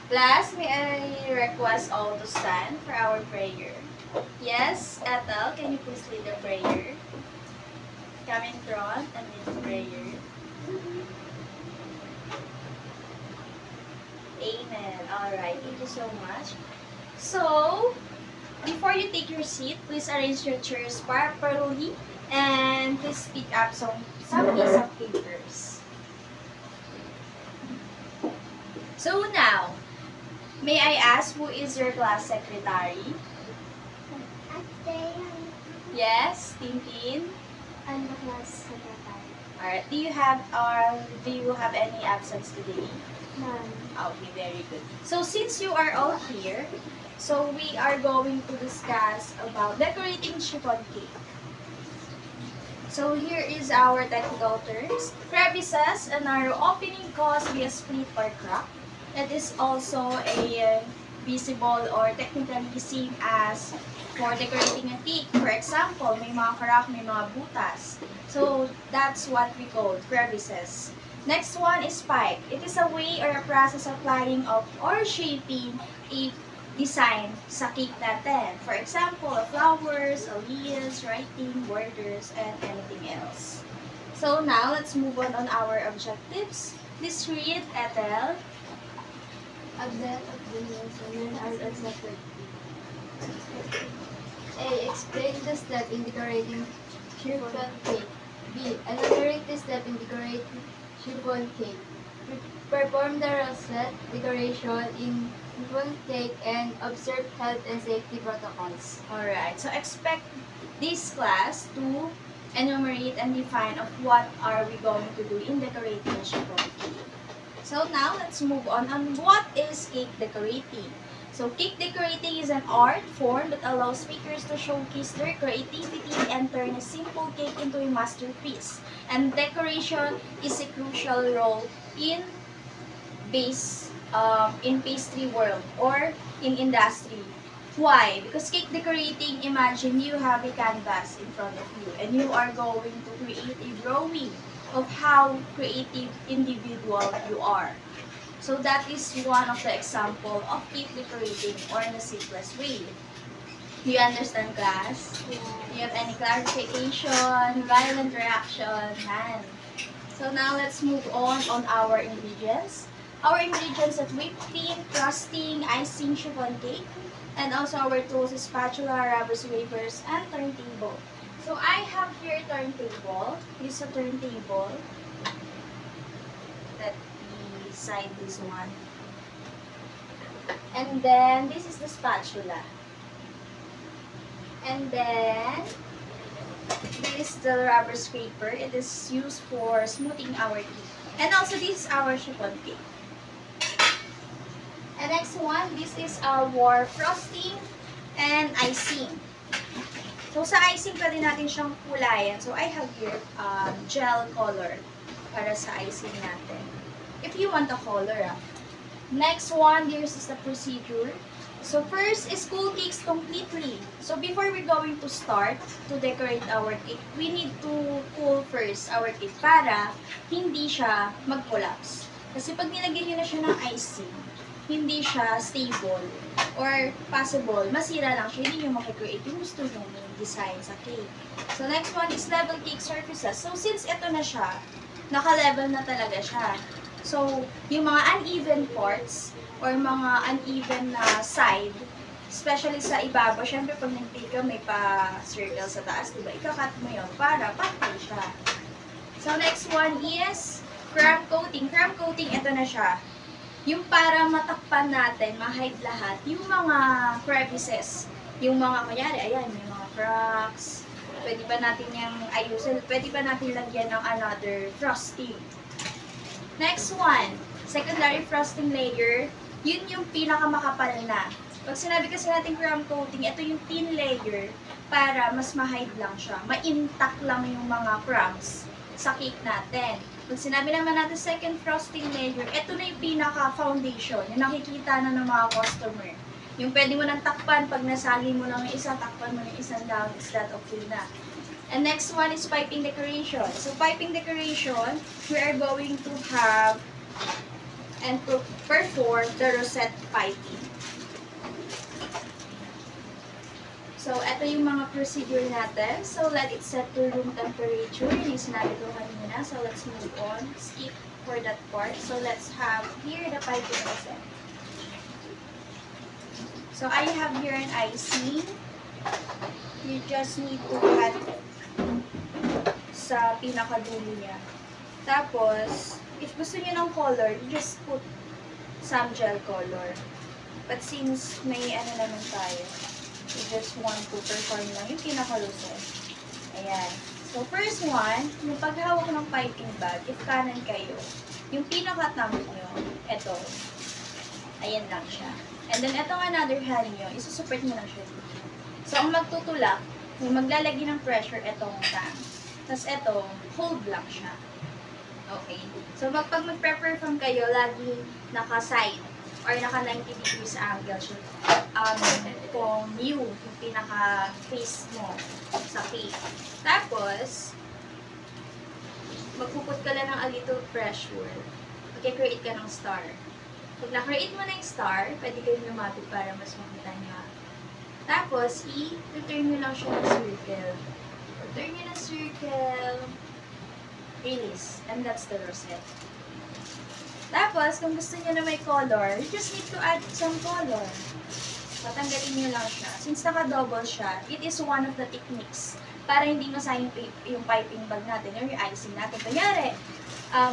Class, may I request all to stand for our prayer? Yes, Ethel, can you please lead the prayer? Come in front and lead the prayer. Amen. Alright, thank you so much. So, before you take your seat, please arrange your chairs properly and please pick up some piece of papers. So now, may I ask who is your class secretary? Yes, Tintin. I'm the class secretary. Alright, do you have any absence today? None. Okay, very good. So since you are all here, so we are going to discuss about decorating chiffon cake. So here is our technical terms. Crevices and narrow opening cause via split or crack. It is also a visible or technically same as for decorating a cake. For example, may mga crack, may mga butas. So that's what we call crevices. Next one is spike. It is a way or a process of applying of or shaping a design sa cake natin. For example, flowers, leaves, writing, borders, and anything else. So now, let's move on our objectives. Please read, Ethel. Object of the measurement are accepted. A. Explain the step in decorating chiffon cake. B. Elaborate the step in decorating chiffon cake. Perform the rosette decoration in chiffon cake and observe health and safety protocols. Alright, so expect this class to enumerate and define of what are we going to do in decorating chiffon cake. So now, let's move on what is cake decorating. So cake decorating is an art form that allows makers to showcase their creativity and turn a simple cake into a masterpiece. And decoration is a crucial role in pastry world or in industry. Why? Because cake decorating, imagine you have a canvas in front of you and you are going to create a drawing of how creative individual you are. So that is one of the example of cake decorating or in the simplest way. Do you understand, class? Yeah. Do you have any clarification, violent reaction? None. So now let's move on our ingredients. Our ingredients are whipped cream, frosting, icing, chiffon cake, and also our tools is spatula, rubber wafers, and turntable. So I have here turntable. This is a turntable. Let me side this one. And then this is the spatula. And then this is the rubber scraper. It is used for smoothing our cake. And also this is our chiffon cake. And next one, this is our frosting and icing. So, sa icing, pwede natin siyang kulayan. So, I have here gel color para sa icing natin. If you want a color. Next one, this is the procedure. So, first is cool cakes completely. So, before we're going to start to decorate our cake, we need to cool first our cake para hindi siya mag-collapse. Kasi pag nilagyan nyo na siya ng icing, hindi siya stable or possible, masira lang siya, hindi nyo makikreate yung gusto nyo design sa cake. So, next one is level cake surfaces. So, since ito na siya, naka-level na talaga siya. So, yung mga uneven parts or mga uneven na side, especially sa ibabaw, syempre pag nag-bake ka, may pa-circle sa taas, diba? Ika-cut mo yun para pantay siya. So, next one is cramp coating. Cramp coating, ito na siya. Yung para matakpan natin, ma-hide lahat, yung mga crevices. Yung mga, kunyari, ayan, may mga cracks. Pwede pa natin yung ayusin. Pwede pa natin lagyan ng another frosting. Next one, secondary frosting layer. Yun yung pinakamakapal na. Pag sinabi kasi natin cramp coating, ito yung thin layer para mas ma-hide lang siya. Ma-intact lang yung mga crumbs sa cake natin. Pag sinabi naman natin second frosting layer, ito na yung pinaka-foundation. Yung nakikita na ng mga customer. Yung pwede mo nang takpan, pag nasali mo ng isa, takpan mo ng isang down, is that okay na. And next one is piping decoration. So, piping decoration, we are going to have and perform the rosette piping. So, ito yung mga procedure natin. So, let it set to room temperature. Yung sinabi ko kanina. So, let's move on. Skip for that part. So, let's have here the piping rosette. So, I have here an icing. You just need to cut sa pinakadulo niya. Tapos, if gusto niyo ng color, you just put some gel color. But since may ano naman tayo, we just want to perform lang yung pinaka-rosette. Ayan. So, first one, yung paghawak ng piping bag, if kanan kayo, yung pinaka-thumb nyo, eto. Ayan lang siya. And then, etong another hand nyo, isusupport nyo lang siya dito. So, ang magtutulak, yung maglalagay ng pressure, etong thumb. Tapos, eto, hold lang siya. Okay. So, pag mag-perform kayo, lagi naka-side or naka-90 degrees angle siya. Kung yung pinaka-face mo sa cake. Tapos, magpuput ka lang ng a little pressure. Mag-create ka ng star. Pag na-create mo na yung star, pwede kayo lumapit para mas makita nyo. Tapos, i-return nyo lang siya ng circle. Return nyo ng circle. Release. And that's the rosette. Tapos, kung gusto niyo na may color, you just need to add some color. Patanggalin niyo lang siya. Since naka-double siya, it is one of the techniques para hindi masayang yung piping bag natin or yung icing natin. Kunyari,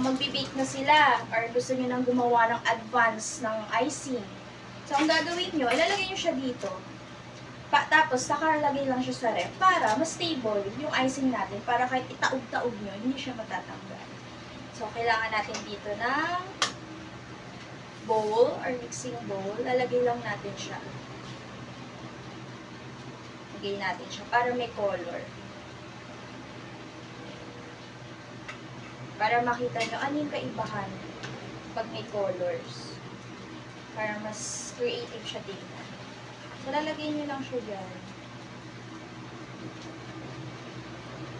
magbe-bake na sila or gusto niyo nang gumawa ng advance ng icing. So, ang gagawin niyo, ilalagay niyo siya dito. Tapos, nakalagay lang siya sa ref para mas stable yung icing natin para kahit itaog-taog niyo, hindi siya matatanggal. So, kailangan natin dito ng bowl or mixing bowl. Lalagay lang natin siya. Lagay natin siya para may color. Para makita nyo ano yung kaibahan pag may colors. Para mas creative siya tingnan. So, lalagay nyo lang siya dyan.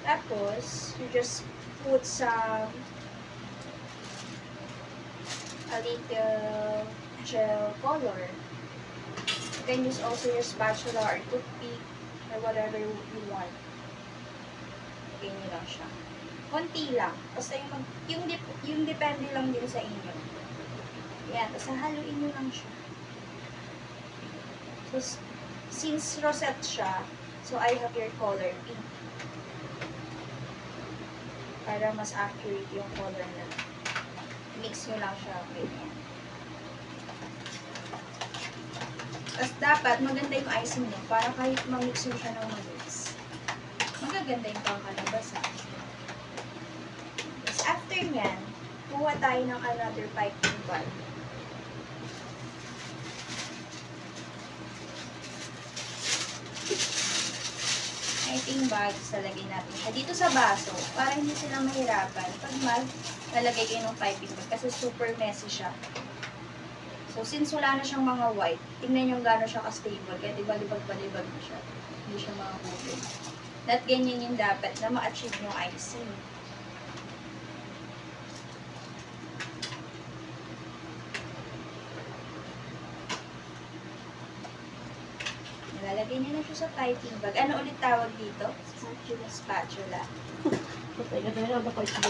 Tapos, you just put some a little gel color. You can use also your spatula or toothpick or whatever you want. Okay nyo lang siya. Konti lang. Basta yung depende lang din sa inyo. Yan. Basta haluin nyo lang siya. So, since rosette siya, so I have your color pink. Para mas accurate yung color na. Mix nyo lang siya. Ganyan. Tapos dapat maganda yung icing nyo para kahit mamix nyo siya ng mag-mix. Magaganda yung pangkalabasan. Tapos after nyan, kuha tayo ng another piping bag. Piping bag, lalagay natin siya dito sa baso para hindi sila mahirapan pag lalagay kayo ng piping bag kasi super messy siya. So, since wala na siyang mga white, tingnan nyo gano'n siya ka-stable. Kaya diba-libag-balibag na siya. Hindi siya makahulog. At ganyan yung dapat na ma-achieve yung icing. Lalagay niyo na siya sa piping bag. Ano ulit tawag dito? Spatula. Spatula. Patay ka tayo na ako ito.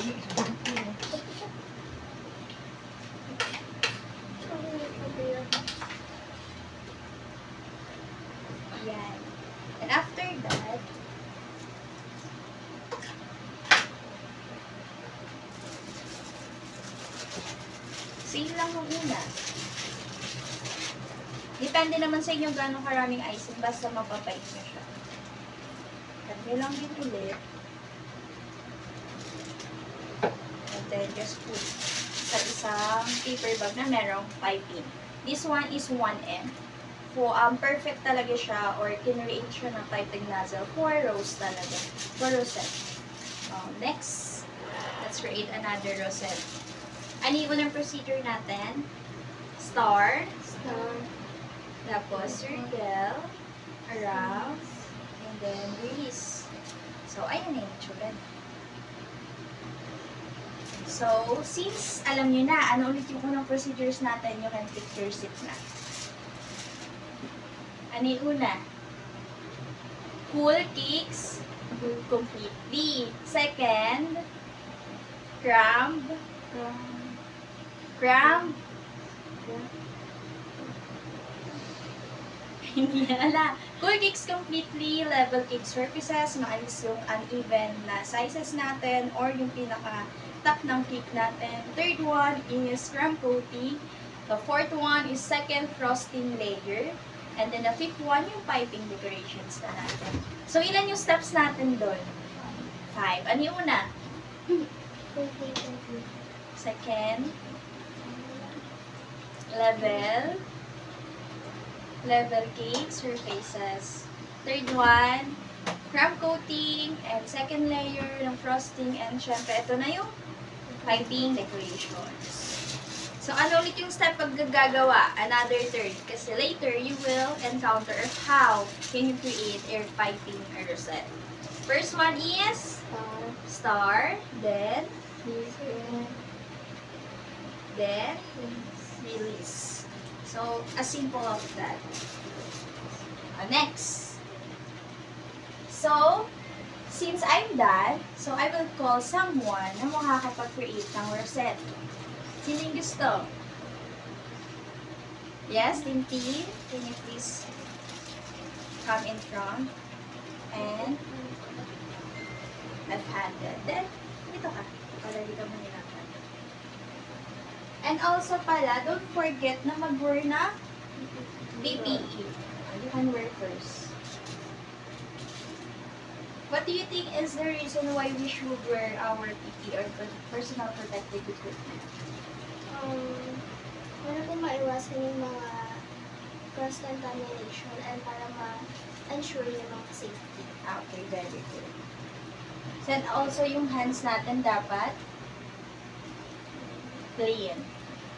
Yan. And after that, seal lang yung una. Depende naman sa inyo gano'ng karaming icing, basta mapapait nyo siya. Cut nyo lang din ulit. And then just put sa isang paper bag na merong piping. This one is 1M. So, perfect talaga siya or kinreate siya ng piping nozzle for rose talaga. For rosette. Next, let's create another rosette. Ano yung unang procedure natin? Star. Tapos, circle, around, and then release. So, ayan na yung tsura. So, since alam nyo na, ano ulit yung unang procedures natin, you can pick your seat na. Ano yung una? Cool cakes completely. Second, crumb. Hindi ala. Cool cakes completely, level cake surfaces, maalis yung uneven na sizes natin or yung pinaka-top ng cake natin. Third one is crumb coating. The fourth one is second frosting layer. And then the fifth one, yung piping decorations na natin. So, ilan yung steps natin doon? 5. Ano yung una? Second, level cake surfaces. Third one, crumb coating, and second layer ng frosting, and syempre, ito na yung piping decorations. So, ano ulit yung step pag gagawa? Another third. Kasi later, you will encounter how can you create air piping rosette. First one is star, then release. So, as simple of that. Next. So, since I'm done, so I will call someone na makakapag-create ng rosette. Sino yung gusto? Yes, Tintin? Can you please come in front? And left-handed. Then, dito ka. Para di ka mahirapan. And also pala, don't forget na mag-wear na PPE. You can wear first. What do you think is the reason why we should wear our PPE or personal protective equipment? Para po maiwasan yung mga cross-contamination and para ma-ensure yung mga safety. Okay, very good. Then also yung hands natin dapat clean.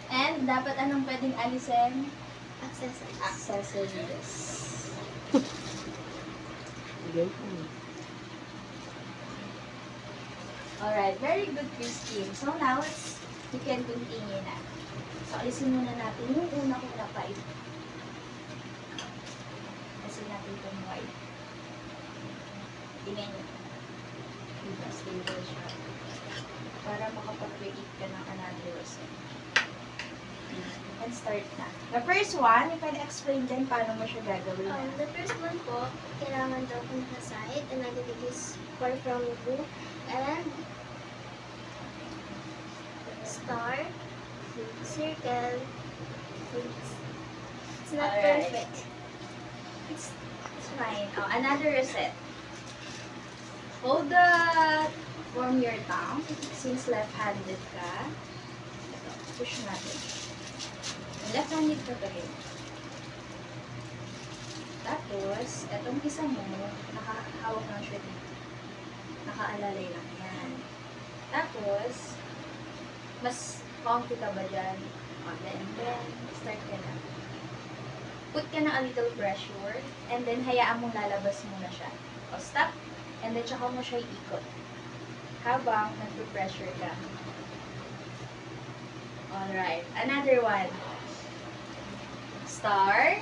And dapat anong pwedeng alisin? Accessories. Alright, very good, Christine. So now, we can continue na. So, alisin muna natin yung una kong na-pipe. Alisin natin itong white. Tingnan nyo. Diba, stable siya. Para makapag-create ka ng another rosette. And start na. The first one, you can explain din paano mo siya gagawin. The first one po, kailangan daw kung sa side, and it is for from blue, and star, circle. It's not Alright. perfect. It's fine. Oh, another reset. Hold the from your thumb. Since left-handed ka, ito, push natin. Left-handed ka pa rin. Tapos, itong isa mo, nakahawak lang siya dito. Nakaalalay lang yan. Tapos, mas comfy ka ba dyan? O, then, start ka na. Put ka na a little pressure, and then hayaan mong lalabas muna siya. O, stop, and then tsaka mo siya iikot. Habang nag-pressure ka. Alright, another one. Star.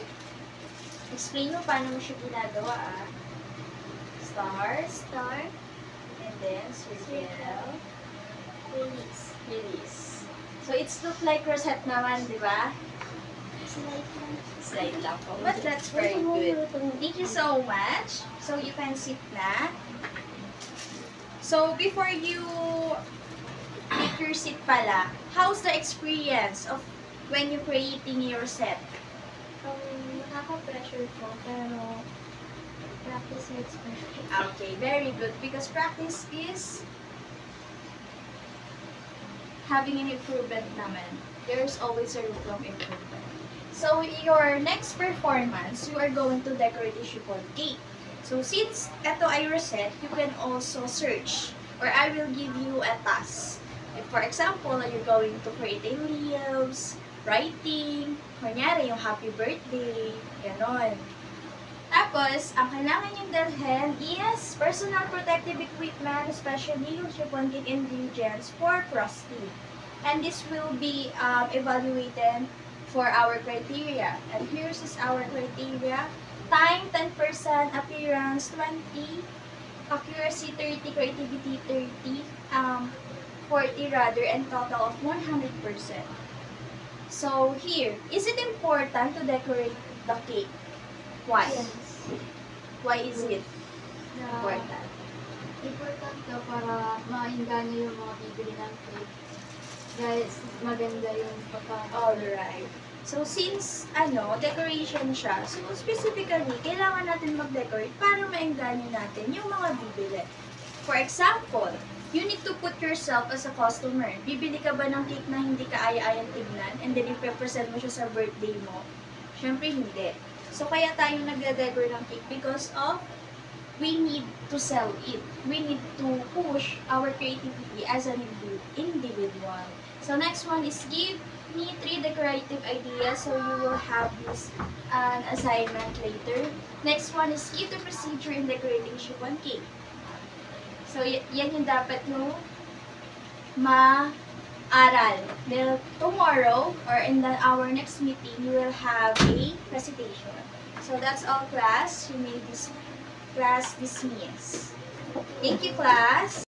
Explain mo paano mo siya ginagawa, ah. Star, and then circle, release. So, it's look like rosette naman, di ba? Slide lang po. But that's very good. Thank you so much. So, you can sit na. So, before you take your seat pala, how's the experience of when you're creating your set? Nakaka-pressure po, pero practice makes perfect. Okay, very good. Because practice is having an improvement naman. There's always a room of improvement. So, your next performance, you are going to decorate a chiffon cake. So, since ito ay rosette, you can also search or I will give you a task. If, for example, you're going to create a leaves, writing, kunyari yung happy birthday, ganon. Tapos, Tapos, ang kailangan niyong dalhin is personal protective equipment, especially yung chiffon cake ingredients for frosting. And this will be evaluated for our criteria. And here's is our criteria. Time, 10%, appearance, 20, accuracy, 30, creativity, 30, 40 rather, and total of 100%. So, here, is it important to decorate the cake? Why? Yes. Why is it Na, important? important to para maingganyo yung mga bibili ng cake. Dahil maganda yung Alright. So, since, decoration siya, so specifically, kailangan natin mag-decorate para maengganyo natin yung mga bibili. For example, you need to put yourself as a customer. Bibili ka ba ng cake na hindi ka aya-ayang tignan and then i-present mo siya sa birthday mo? Syempre, hindi. So, kaya tayo nagde-decor ng cake because of we need to sell it. We need to push our creativity as an individual. So, next one is give me 3 decorative ideas. So, you will have this an assignment later. Next one is give the procedure in decorating chiffon cake. So, yan yung dapat yung ma-aral. Then, tomorrow, or in our next meeting, you will have a presentation. So, that's all, class. You may class dismiss. Thank you, class.